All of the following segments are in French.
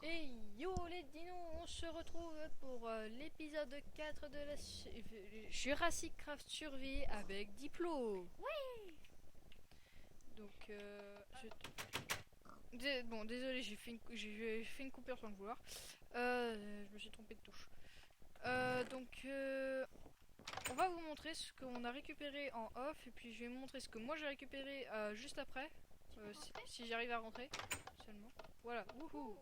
Et yo les dinos, on se retrouve pour l'épisode 4 de la Jurassic Craft Survie avec Diplo. Oui. Donc, bon, désolé, j'ai fait une coupure sans le vouloir. Je me suis trompé de touche. On va vous montrer ce qu'on a récupéré en off, et puis je vais vous montrer ce que moi j'ai récupéré juste après. Si j'arrive à rentrer seulement. Voilà, wouhou!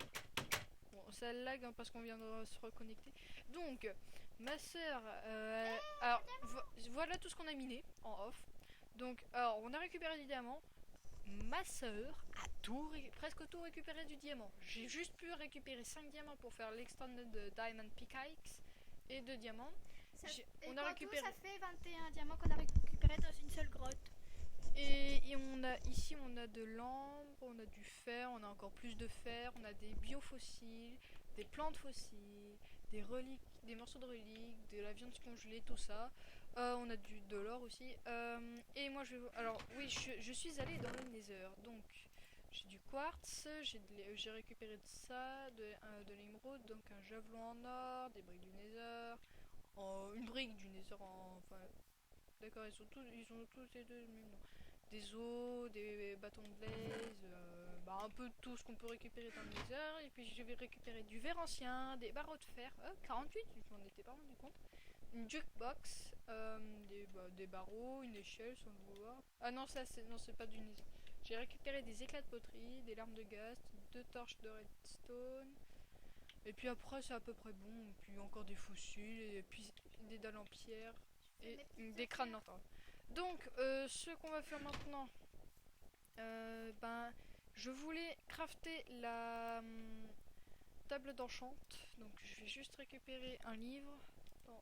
Bon, ça lag parce qu'on vient de se reconnecter. Donc, ma soeur. Alors, voilà tout ce qu'on a miné en off. Donc, alors, on a récupéré des diamants. Ma soeur a presque tout récupéré du diamant. J'ai juste pu récupérer 5 diamants pour faire l'extended diamond pickaxe et 2 diamants. On a récupéré. Ça fait 21 diamants qu'on a récupéré dans une seule grotte. Et ici on a de l'ambre, on a du fer, on a encore plus de fer, on a des biofossiles, des plantes fossiles, des reliques, des morceaux de reliques, de la viande congelée, tout ça. On a de l'or aussi. Et moi alors oui, je suis allée dans le Nether, donc j'ai du quartz, j'ai récupéré de ça, de l'émeraude, donc un javelot en or, des briques du Nether, une brique du Nether enfin. D'accord, ils ont tous les deux le même nom. Des os, des bâtons de blaze, un peu tout ce qu'on peut récupérer dans le Nether. Et puis je vais récupérer du verre ancien, des barreaux de fer, 48, je m'en étais pas rendu compte. Une jukebox, des barreaux, une échelle sans le vouloir. Ah non, c'est pas du Nether. J'ai récupéré des éclats de poterie, des larmes de gaz, 2 torches de redstone. Et puis après c'est à peu près bon. Et puis encore des fossiles, et puis des dalles en pierre et des crânes d'antan. Donc, ce qu'on va faire maintenant, je voulais crafter la table d'enchante. Donc, je vais juste récupérer un livre dans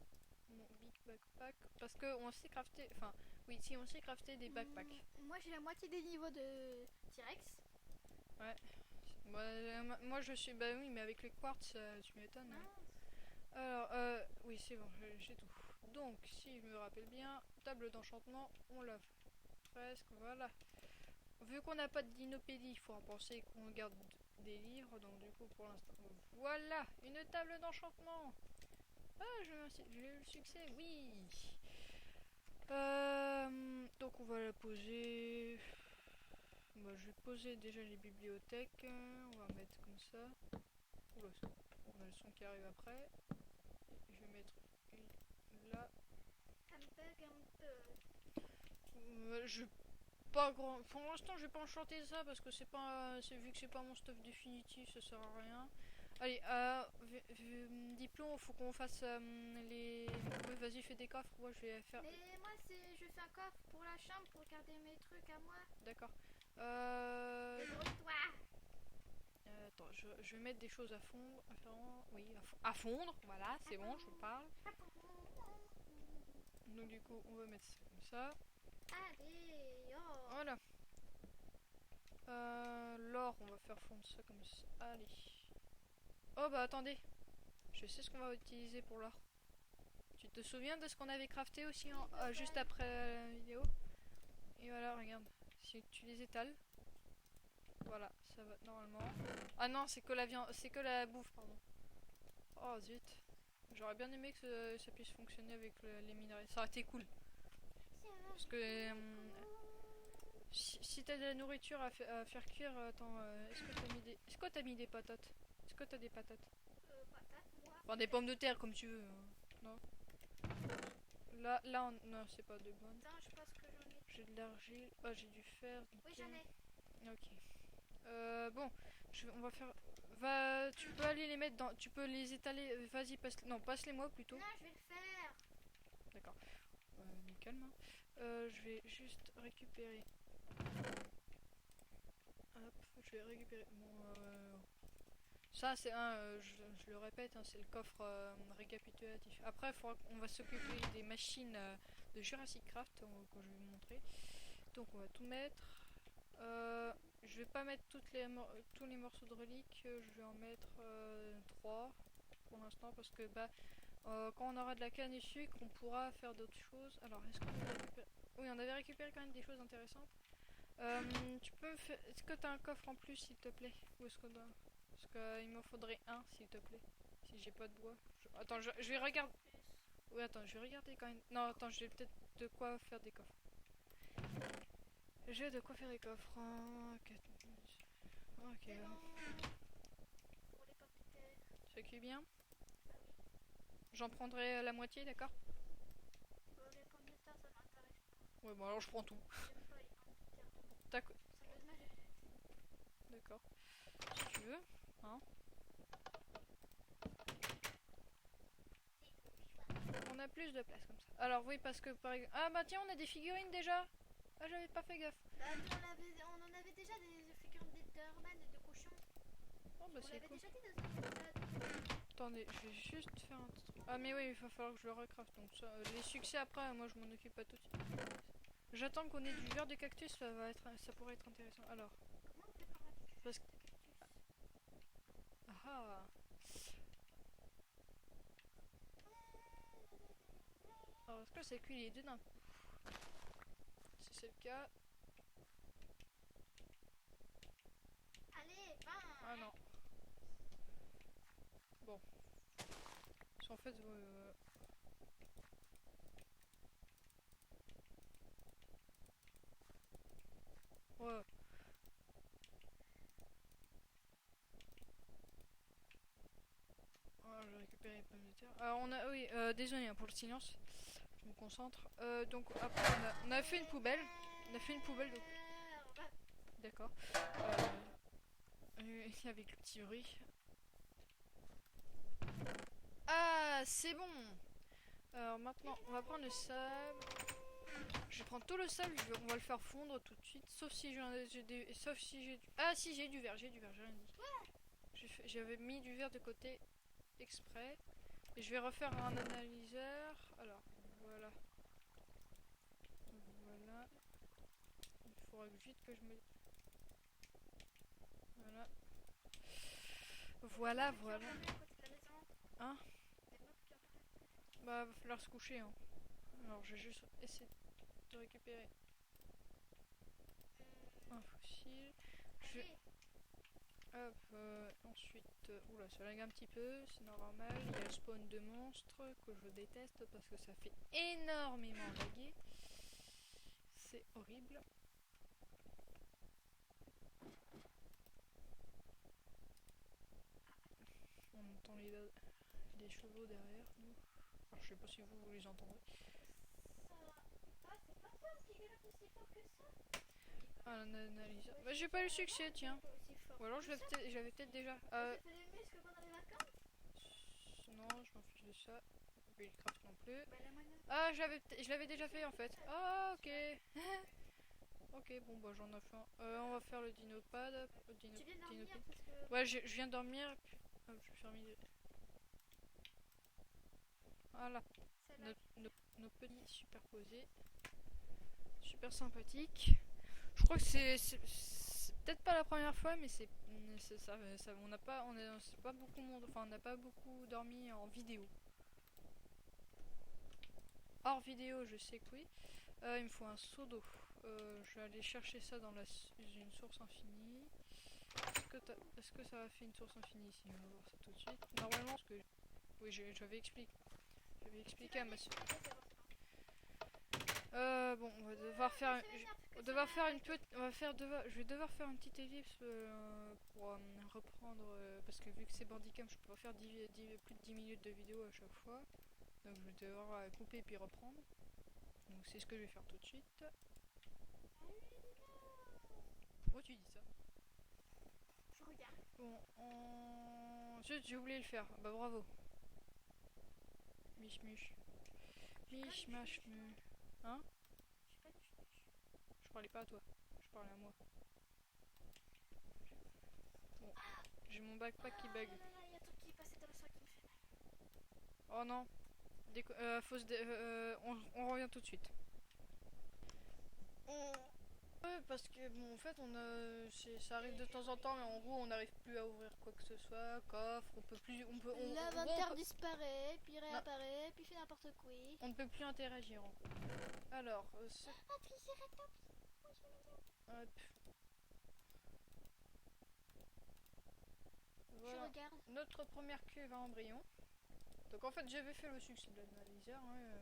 mon big backpack. Parce qu'on sait crafter, enfin, oui, si on sait crafter des backpacks. Moi j'ai la moitié des niveaux de T-Rex. Ouais. Moi je suis, bah oui, mais avec les quartz, tu m'étonnes. Alors, oui, c'est bon, j'ai tout. Donc, si je me rappelle bien, table d'enchantement, on l'a presque, voilà. Vu qu'on n'a pas de dinopédie, il faut en penser qu'on garde des livres, donc du coup, pour l'instant, voilà, une table d'enchantement. Ah, j'ai eu le succès, oui. Donc, on va la poser. Je vais poser déjà les bibliothèques, on va mettre comme ça. Oula, on a le son qui arrive après. Je vais mettre une là. Ça me bug un peu. Je pas grand. Pour l'instant, je vais pas enchanter ça parce que vu que c'est pas mon stuff définitif, ça sert à rien. Allez, diplôme, faut qu'on fasse les. Vas-y, fais des coffres. Moi, je vais faire. Mais moi je fais un coffre pour la chambre pour garder mes trucs à moi. D'accord. Débrouille-toi. Attends, je vais mettre des choses à fondre. Oui, à fondre. Voilà, c'est bon, je parle. Donc du coup, on va mettre ça comme ça. Allez, oh. Voilà. L'or, on va faire fondre ça comme ça. Allez. Oh bah attendez. Je sais ce qu'on va utiliser pour l'or. Tu te souviens de ce qu'on avait crafté aussi juste après la vidéo? Et voilà, regarde. Si tu les étales. Voilà, ça va normalement. Ah non, c'est que la viande, c'est que la bouffe, pardon. Oh zut. J'aurais bien aimé que ça puisse fonctionner avec les minerais. Ça aurait été cool. Parce que si t'as de la nourriture à faire cuire, attends, est-ce que t'as mis des patates? Est-ce que t'as des patates? Patate, moi. Enfin, des pommes de terre comme tu veux. Non. Non, c'est pas de bonnes. Attends, je pense que j'en ai. J'ai de l'argile. Ah, j'ai du fer. Oui, j'en ai. Ok. Bon, on va faire. Tu peux aller les mettre dans. Tu peux les étaler. Vas-y, non, passe-les-moi plutôt. Non, je vais le faire. D'accord. Mais calme. Hein. Je vais juste récupérer. Hop, je vais récupérer. Bon, ça, c'est je le répète, hein, c'est le coffre récapitulatif. Après, on va s'occuper des machines de Jurassic Craft que je vais vous montrer. Donc, on va tout mettre. Je vais pas mettre tous les morceaux de reliques. Je vais en mettre 3 pour l'instant parce que quand on aura de la canne et sucre, on pourra faire d'autres choses. Alors, est-ce qu'on avait récupéré... Oui, on avait récupéré quand même des choses intéressantes. Tu peux me faire... Est-ce que t'as un coffre en plus, s'il te plaît? Ou est-ce que Parce qu'il me faudrait un, s'il te plaît. Si j'ai pas de bois. Attends, je vais regarder. Oui, attends, je vais regarder quand même. Non, attends, j'ai peut-être de quoi faire des coffres. J'ai de quoi faire des coffres. Ok. C'est bon. Pour les pommes de terre. Ça cuit bien. J'en prendrai la moitié, d'accord? Les pommes de terre, ça m'intéresse pas. Ouais, bon, alors je prends tout. J'aime pas les pommes de terre. D'accord. Ça me donne mal. D'accord. Si tu veux. Hein. On a plus de place comme ça. Alors oui, parce que par exemple... Ah bah tiens, on a des figurines déjà. Ah, j'avais pas fait gaffe. Bah, on en avait déjà des figurines d'Enderman et de cochons. Oh bah On c'est l'avait cool. déjà dit dans un épisode. Attendez, je vais juste faire un petit truc. Ah mais oui, il va falloir que je le recraft. Donc ça, les succès après, moi je m'en occupe pas tout de suite. J'attends qu'on ait du verre de cactus, ça pourrait être intéressant. Alors, Comment on fait pour avoir du parce de que... cactus? Ah. Alors est-ce que ça cuit les deux d'un coup? Si c'est le cas... Allez, va. Ah non. Bon. En fait... Ouais. Ah, j'ai récupéré les pommes de terre. Alors on a... Oui, désolé hein, pour le silence. Je me concentre. Donc après on a fait une poubelle. On a fait une poubelle donc... D'accord. Avec le petit bruit. Ah, c'est bon. Alors maintenant, on va prendre le sable. Je vais prendre tout le sable, on va le faire fondre tout de suite. Sauf si sauf si j'ai du... Ah si, j'ai du verre, j'ai rien dit. J'avais mis du verre de côté exprès. Et je vais refaire un analyseur. Alors, voilà. Voilà. Il faudra vite que je me... Voilà. Voilà. Hein? Bah, va falloir se coucher, hein. Alors, je vais juste essayer de récupérer un fossile. Hop, ensuite... oula, ça lag un petit peu, c'est normal. Il y a le spawn de monstres que je déteste parce que ça fait énormément laguer. C'est horrible. On entend les chevaux derrière nous. Alors, je sais pas si vous les entendrez. C'est pas toi qui gueule aussi fort que ça. Un analyseur. Bah, j'ai pas eu le succès, tiens. Ou alors j'avais peut-être déjà. Ça fait des muscles pendant les vacances. Non, je m'en fiche de ça. Buildcraft non plus. Bah, la moyenne. Ah, je l'avais déjà fait en fait. Ah, ok. Ok, bon, bah j'en ai fait un. On va faire le dinopad. Tu viens de dormir parce que... Ouais, je viens de dormir. Hop, je vais fermer. Voilà. Nos petits superposés. Super sympathique. Je crois que c'est peut-être pas la première fois, mais c'est ça, on n'a pas, c'est pas beaucoup enfin on n'a pas beaucoup dormi en vidéo. Hors vidéo, je sais que oui. Il me faut un seau d'eau. Je vais aller chercher ça dans une source infinie. Est-ce que ça a fait une source infinie ici? On va voir ça tout de suite. Normalement, parce que oui, j'avais expliqué à ma soeur. Bon, on va devoir faire, je vais devoir faire une petite ellipse pour reprendre, parce que vu que c'est Bandicam, je peux pas faire plus de 10 minutes de vidéo à chaque fois. Donc je vais devoir couper puis reprendre. Donc c'est ce que je vais faire tout de suite. Pourquoi tu dis ça? Je regarde. Bon, j'ai oublié de le faire. Bah bravo. Mich mach mu. Hein? Je parlais pas à toi, je parlais à moi. Bon, j'ai mon backpack qui bug. Il y a un truc qui est passé dans le sac qui me fait mal. Oh non. On revient tout de suite. Ouais, parce que bon, en fait, ça arrive de temps en temps, mais en gros, on n'arrive plus à ouvrir quoi que ce soit, coffre, on peut plus, L'inventaire disparaît, puis réapparaît, puis fait n'importe quoi. On ne peut plus interagir en gros. Alors, Triceratops. hop. notre première cuve à embryon. Donc en fait j'avais fait le succès de l'analyseur. Hein.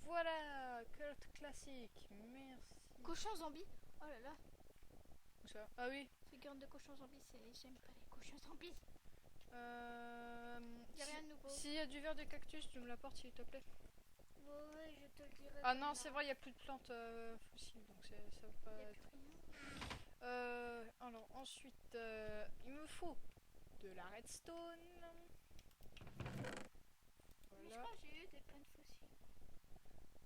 Voilà, culte classique, merci. Cochon zombie. Oh là là. Où ça? Ah oui. Figurine de cochon zombie, j'aime pas les cochons zombies. Y'a rien de nouveau. S'il y a du verre de cactus, tu me l'apportes s'il te plaît. Ouais, je te le dirai. Ah non, c'est vrai, il n'y a plus de plantes fossiles, donc ça va pas être... alors ensuite, il me faut de la redstone. Mais je crois que j'ai eu des plantes fossiles.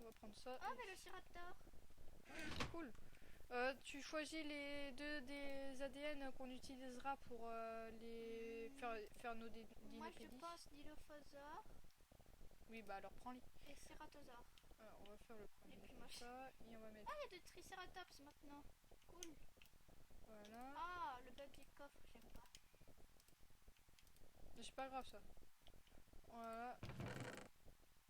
On va prendre ça. Ah, Vélociraptor. C'est cool. Tu choisis les deux des ADN qu'on utilisera pour les faire nos dinopédies. Moi je pense Dilophosaure. Oui, bah alors prends-les. Et Ceratosaure. Alors, on va faire le premier plus comme moche. ça et on va mettre. Ah, il y a de Triceratops maintenant. Cool. Voilà. Ah, le bug du coffre, j'aime pas. Mais c'est pas grave ça. Voilà.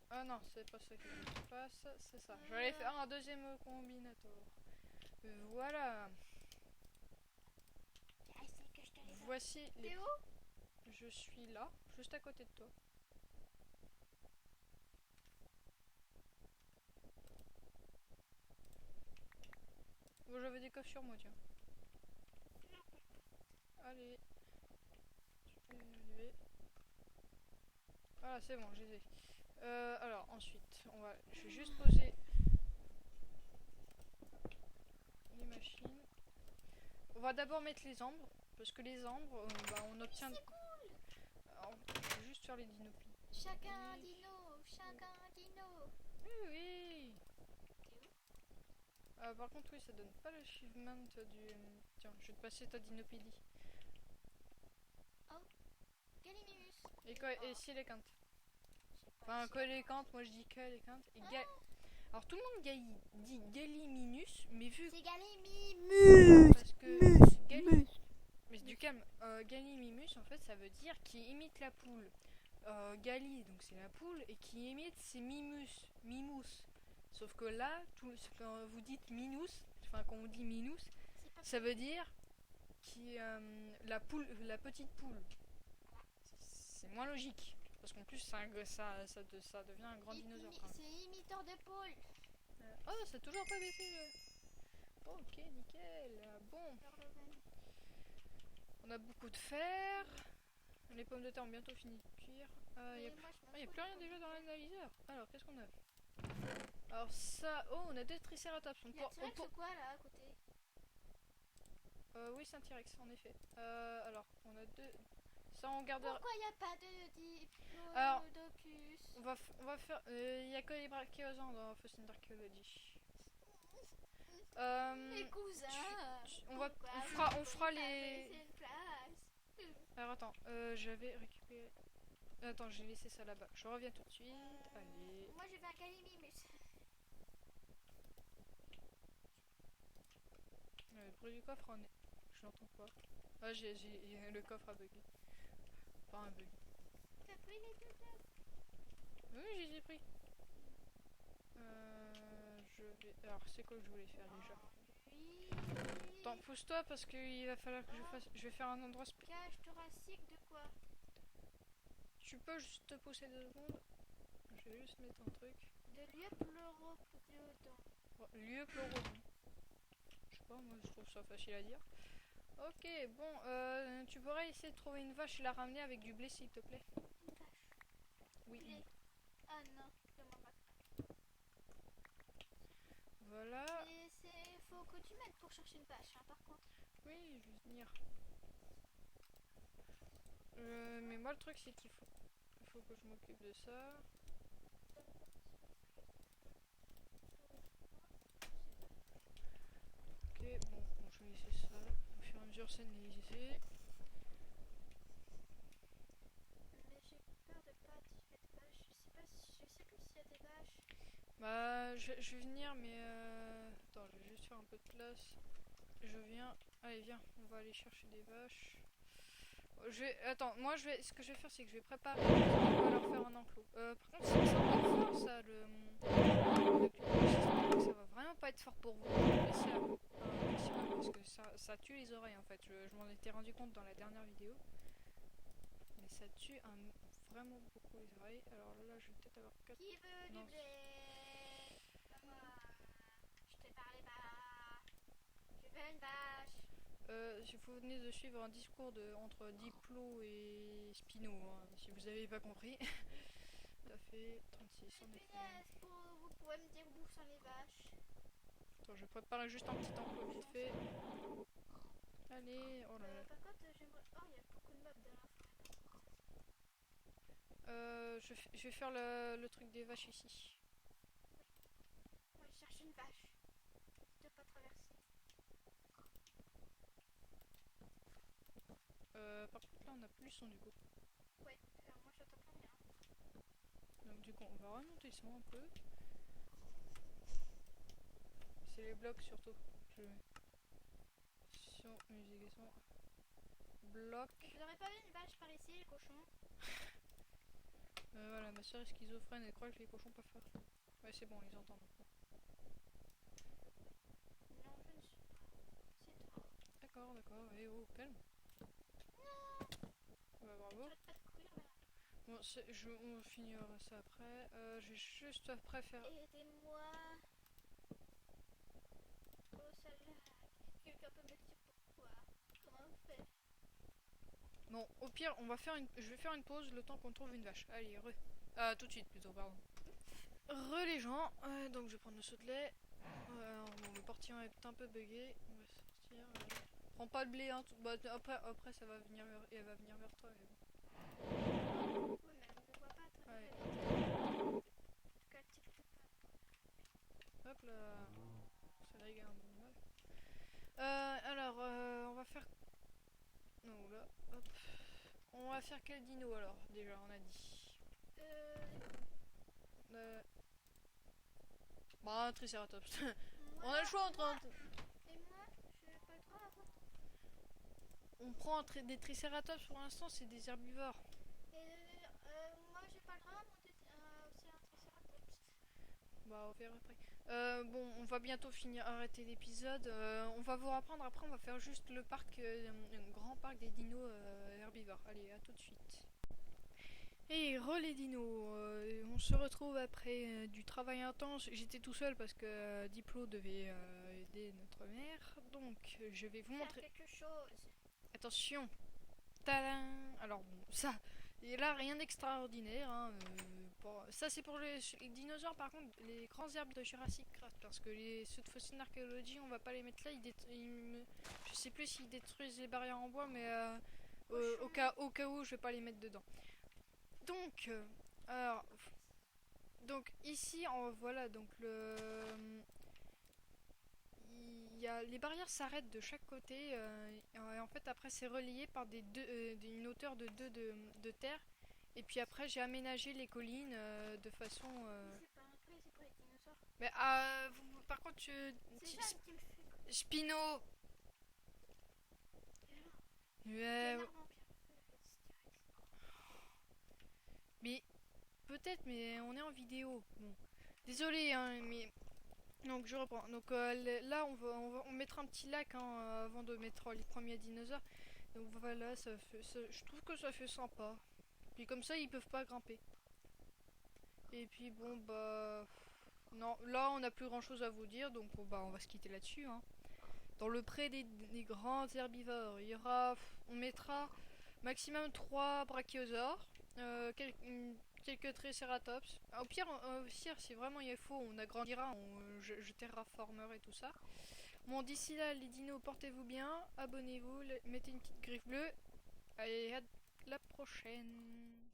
Ah non, c'est pas ça que je fasse, c'est ça. Je vais aller faire un deuxième combinator. Voilà. Voici les... Théo ? Je suis là, juste à côté de toi. Bon, j'avais des coffres sur moi, tiens. Allez. Je vais y arriver. Voilà, c'est bon, je les ai. Alors, ensuite, je vais juste poser les machines. On va d'abord mettre les ambres, parce que les ambres, on obtient... C'est cool. Alors, je vais juste faire les dinopies. Chacun un dino, chacun un dino. Oui. Par contre, oui, ça donne pas l'achievement du... Tiens, je vais te passer ta dinopédie. Oh, Gallimimus. Et quoi, et si les quintes? Enfin, que les quintes, moi je dis que les quintes. Et alors tout le monde dit Galliminus, mais vu... C'est Gallimimus. Parce que... Mais c'est du calme. Gallimimus, en fait, ça veut dire qui imite la poule. Galli, donc c'est la poule, et qui imite, c'est Mimus. Sauf que là, quand vous dites Minus, enfin quand on dit Minus, ça veut dire qui la petite poule. C'est moins logique. Parce qu'en plus, ça devient un grand dinosaure. C'est imiteur de poule. Oh, ça a toujours pas baissé. Ok, nickel. Bon. On a beaucoup de fer. Les pommes de terre ont bientôt fini de cuire. Il n'y a plus rien déjà dans l'analyseur. Alors, qu'est-ce qu'on a? Alors ça... Oh, on a deux triceratops. Il y a un T-Rex ou quoi là à côté? Oui, c'est un T-Rex en effet. Alors, on a deux... Ça, on gardera... Pourquoi il n'y a pas de Alors, Diplodocus? on va faire... Il n'y a que les brachiosaures dans Fossil Archaeology. Les cousins. On fera les... Alors attends, j'avais récupéré... Attends, j'ai laissé ça là-bas. Je reviens tout de suite. Allez. Moi je vais à Gallimimus. Le bruit du coffre en est... Je l'entends pas. Ah, le coffre a bugué. Pas un bug. T'as pris les deux blocs? Oui, je les ai pris. Je vais... Alors, c'est quoi que je voulais faire déjà? Oui. Attends, pousse-toi parce qu'il va falloir que je fasse... Je vais faire un endroit... Cage thoracique de quoi? Tu peux juste te pousser 2 secondes? Je vais juste mettre un truc. De lieu-chloropodon. Lieu chlorodon. Je sais pas, moi je trouve ça facile à dire. Ok, bon, tu pourrais essayer de trouver une vache et la ramener avec du blé s'il te plaît. Une vache? Oui. Blé. Ah non, demande pas. Voilà. Mais faut que tu m'aides pour chercher une vache, hein, par contre. Oui, je vais venir. Mais moi le truc c'est qu'il faut que je m'occupe de ça. Ok, bon, je vais laisser ça. Au fur et à mesure, c'est les laisser. Mais j'ai peur de pas attirer de vaches. Je sais plus s'il y a des vaches. Bah, je vais venir, mais attends, je vais juste faire un peu de place. Je viens. Allez, viens, on va aller chercher des vaches. Attends, moi ce que je vais faire, c'est que je vais préparer. On va leur faire un enclos. Par contre, c'est un peu fort ça, ça va vraiment pas être fort pour vous. Laissez à vous. Parce que ça tue les oreilles en fait. Je m'en étais rendu compte dans la dernière vidéo. Mais ça tue vraiment beaucoup les oreilles. Alors là, je vais peut-être avoir 4. Qui veut du Non. blé? Pas moi. Je t'ai parlé bas. Je veux une vache. Si vous venez de suivre un discours entre Diplo et Spino, hein, si vous avez pas compris. Ça fait 36 en effet. Punaise, vous pouvez me dire où sont les vaches? Attends, je prépare juste un petit emploi vite fait. Allez, oh là là. Par contre, j'aimerais. Oh, il y a beaucoup de mobs dans la forêt. Je vais faire le truc des vaches ici. Moi, je cherche une vache. Je dois pas traverser. Par contre, là, on a plus le son du coup. Ouais, moi j'entends pas bien. Donc, du coup, on va remonter le son un peu. C'est les blocs surtout. Je mets. Son, musique et son. Bloc. Vous aurez pas vu une vache par ici, les cochons? Voilà, ma soeur est schizophrène, elle croit que les cochons peuvent faire. Ouais, c'est bon, ils entendent maintenant. Non, je ne suis pas. C'est toi. D'accord, d'accord, et oh, calme. Bah, bravo. J'arrête pas de courir là. Bon, on finira ça après. Je vais juste après faire. Aidez-moi. Oh, ça lag. Quelqu'un peut me dire pourquoi? Comment on fait? Bon, au pire, je vais faire une pause le temps qu'on trouve une vache. Allez, tout de suite plutôt, pardon. Les gens, donc je vais prendre le saut de lait. Bon, le portillon est un peu bugué. On va sortir. Prends pas le blé, hein. Bah, après ça va venir elle va venir vers toi. Mais bon. Oui, mais elle ne me voit pas à travers Ouais. la vitre. En tout cas, elle tilte pas. Hop là. Ça régale un animal. Alors, on va faire. Non, là, hop. On va faire quel dino alors? Déjà, on a dit. Bah, un triceratops. On a le choix entre un. Et moi, je n'ai pas le droit à voter. On prend des triceratops pour l'instant, c'est des herbivores. Moi, j'ai pas le droit à monter aussi un triceratops. Bah, on verra après. Bon, on va bientôt arrêter l'épisode. On va vous reprendre après, on va faire juste le parc, un grand parc des dinos herbivores. Allez, à tout de suite. Et les dinos, on se retrouve après du travail intense. J'étais tout seul parce que Diplo devait aider notre mère. Donc, je vais vous montrer. Faire quelque chose. Attention. Tadam. Alors bon, ça, et là rien d'extraordinaire. Hein, ça c'est pour les dinosaures. Par contre, les grands arbres de Jurassic Craft, parce que ceux de Fossil Archaeology, on va pas les mettre là. Je sais plus s'ils détruisent les barrières en bois, mais au cas où, je vais pas les mettre dedans. Donc, alors, donc ici, voilà, donc les barrières s'arrêtent de chaque côté et en fait après c'est relié par une hauteur de 2 de terre et puis après j'ai aménagé les collines de façon C'est pas un prix, c'est pour les dinosaures. mais par contre C'est Jeanne qui me fait. Spino ouais, mais peut-être mais on est en vidéo bon désolé hein, mais donc je reprends. Donc là on mettra un petit lac hein, avant de mettre les premiers dinosaures. Donc voilà, je trouve que ça fait sympa. Puis comme ça ils peuvent pas grimper. Et puis bon bah non, là on n'a plus grand chose à vous dire donc bon, bah on va se quitter là-dessus. Hein. Dans le pré des grands herbivores, on mettra maximum 3 brachiosaures, quelques triceratops. Au pire, si vraiment il faut, on agrandira, je terraformerai tout ça. Bon, d'ici là, les dinos, portez-vous bien, abonnez-vous, mettez une petite griffe bleue. Allez, à la prochaine.